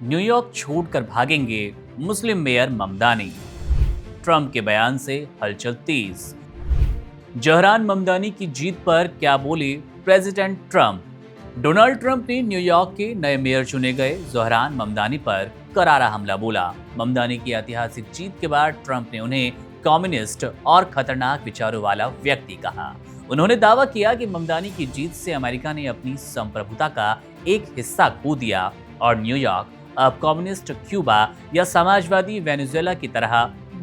New York छोड़कर भागेंगे मुस्लिम mayor Mamdani. Trump के बयान से हलचल तेज। जहरान ममदानी की जीत पर क्या बोले प्रेसिडेंट ट्रंप। डोनाल्ड ट्रंप ने न्यूयॉर्क के नए मेयर चुने गए जहरान ममदानी पर करारा हमला बोला। ममदानी की ऐतिहासिक जीत के बाद ट्रंप ने उन्हें कम्युनिस्ट और खतरनाक विचारों वाला व्यक्ति कहा। उन्होंने दावा किया कि ममदानी की जीत से अमेरिका ने अपनी संप्रभुता का एक हिस्सा खो दिया और न्यूयॉर्क अब कम्युनिस्ट क्यूबा या समाजवादी वेनेजुएला की तरह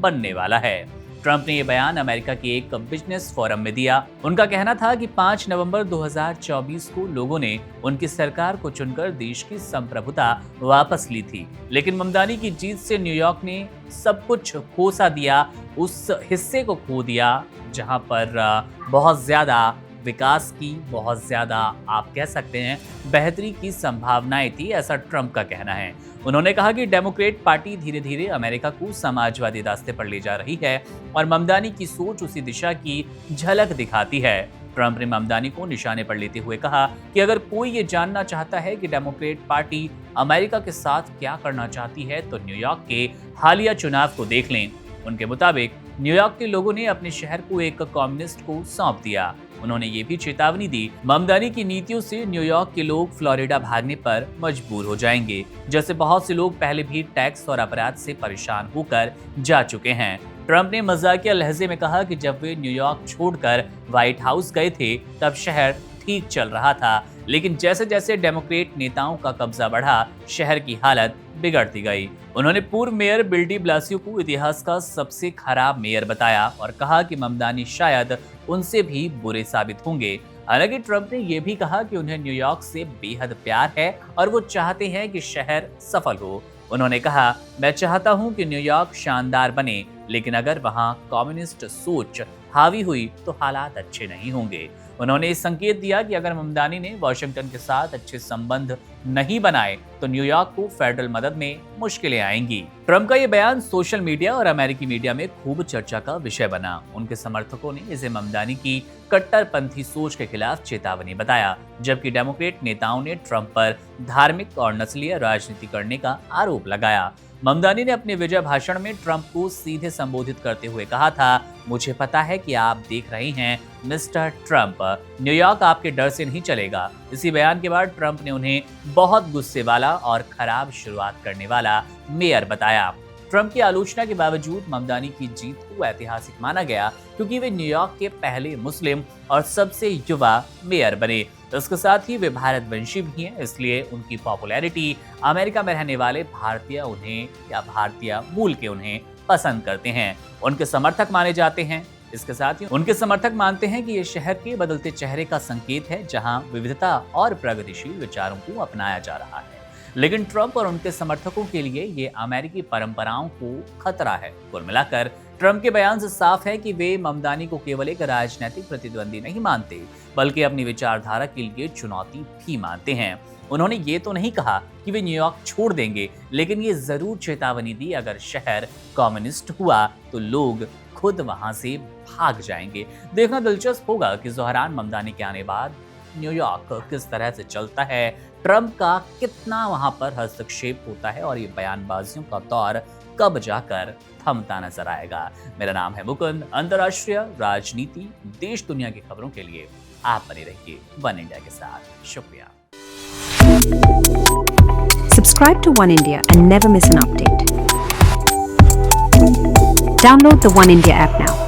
बनने वाला है। ट्रंप ने यह बयान अमेरिका के एक बिजनेस फोरम में दिया। उनका कहना था कि 5 नवंबर 2024 को लोगों ने उनकी सरकार को चुनकर देश की संप्रभुता वापस ली थी, लेकिन ममदानी की जीत से न्यूयॉर्क ने सब कुछ खो सा दिया, उस हिस्से को खो दिया जहां पर बहुत ज्यादा विकास की, बहुत ज्यादा आप कह सकते हैं बेहतरी की संभावनाएं थी, ऐसा ट्रंप का कहना है। उन्होंने कहा कि डेमोक्रेट पार्टी धीरे धीरे अमेरिका को समाजवादी रास्ते पर ले जा रही है और ममदानी की सोच उसी दिशा की झलक दिखाती है। ट्रंप ने ममदानी को निशाने पर लेते हुए कहा कि अगर कोई ये जानना चाहता है कि डेमोक्रेट पार्टी अमेरिका के साथ क्या करना चाहती है तो न्यूयॉर्क के हालिया चुनाव को देख लें। उनके मुताबिक न्यूयॉर्क के लोगों ने अपने शहर को एक कम्युनिस्ट को सौंप दिया। उन्होंने ये भी चेतावनी दी, ममदानी की नीतियों से न्यूयॉर्क के लोग फ्लोरिडा भागने पर मजबूर हो जाएंगे, जैसे बहुत से लोग पहले भी टैक्स और अपराध से परेशान होकर जा चुके हैं। ट्रंप ने मजाकिया लहजे में कहा कि जब वे न्यूयॉर्क छोड़कर व्हाइट हाउस गए थे तब शहर ठीक चल रहा था, लेकिन जैसे जैसे डेमोक्रेट नेताओं का कब्जा बढ़ा, शहर की हालत बिगड़ती गई। उन्होंने पूर्व मेयर बिल डी ब्लासियो को इतिहास का सबसे खराब मेयर बताया और कहा कि ममदानी शायद उनसे भी बुरे साबित होंगे। हालांकि ट्रंप ने यह भी कहा कि उन्हें न्यूयॉर्क से बेहद प्यार है और वो चाहते हैं कि शहर सफल हो। उन्होंने कहा, मैं चाहता हूं कि न्यूयॉर्क शानदार बने, लेकिन अगर वहां कम्युनिस्ट सोच हावी हुई तो हालात अच्छे नहीं होंगे। उन्होंने इस संकेत दिया कि अगर ममदानी ने वॉशिंगटन के साथ अच्छे संबंध नहीं बनाए तो न्यूयॉर्क को फेडरल मदद में मुश्किलें आएंगी। ट्रंप का यह बयान सोशल मीडिया और अमेरिकी मीडिया में खूब चर्चा का विषय बना। उनके समर्थकों ने इसे ममदानी की कट्टरपंथी सोच के खिलाफ चेतावनी बताया, जबकि डेमोक्रेट नेताओं ने ट्रंप पर धार्मिक और नस्लीय राजनीति करने का आरोप लगाया। ममदानी ने अपने विजय भाषण में ट्रंप को सीधे संबोधित करते हुए कहा था, मुझे पता है कि आप देख रहे हैं मिस्टर ट्रंप, न्यूयॉर्क आपके डर से नहीं चलेगा। इसी बयान के बाद ट्रंप ने उन्हें बहुत गुस्से वाला और खराब शुरुआत करने वाला मेयर बताया। ट्रंप की आलोचना के बावजूद ममदानी की जीत को ऐतिहासिक माना गया क्योंकि वे न्यूयॉर्क के पहले मुस्लिम और सबसे युवा मेयर बने। इसके साथ ही वे भारतवंशी भी हैं, इसलिए उनकी पॉपुलैरिटी अमेरिका में रहने वाले भारतीय उन्हें या भारतीय मूल के उन्हें पसंद करते हैं, उनके समर्थक माने जाते हैं। इसके साथ ही उनके समर्थक मानते हैं कि ये शहर के बदलते चेहरे का संकेत है, जहां विविधता और प्रगतिशील विचारों को अपनाया जा रहा है। लेकिन ट्रंप और उनके समर्थकों के लिए ये अमेरिकी परंपराओं को खतरा है। कुल मिलाकर ट्रंप के बयान से साफ है कि वे ममदानी को केवल एक राजनीतिक प्रतिद्वंदी नहीं मानते, बल्कि अपनी विचारधारा के लिए चुनौती भी मानते हैं। उन्होंने ये तो नहीं कहा कि वे न्यूयॉर्क छोड़ देंगे, लेकिन ये जरूर चेतावनी दी, अगर शहर कम्युनिस्ट हुआ तो लोग खुद वहां से भाग जाएंगे। देखना दिलचस्प होगा कि जहरान ममदानी के आने बाद न्यूयॉर्क किस तरह से चलता है, ट्रंप का कितना वहां पर हस्तक्षेप होता है और ये बयानबाजियों का दौर कब जाकर थमता नजर आएगा। मेरा नाम है मुकुंद। अंतर्राष्ट्रीय राजनीति, देश दुनिया की खबरों के लिए आप बने रहिए वन इंडिया के साथ। शुक्रिया। Subscribe to One India and never miss an update. Download the One India app now.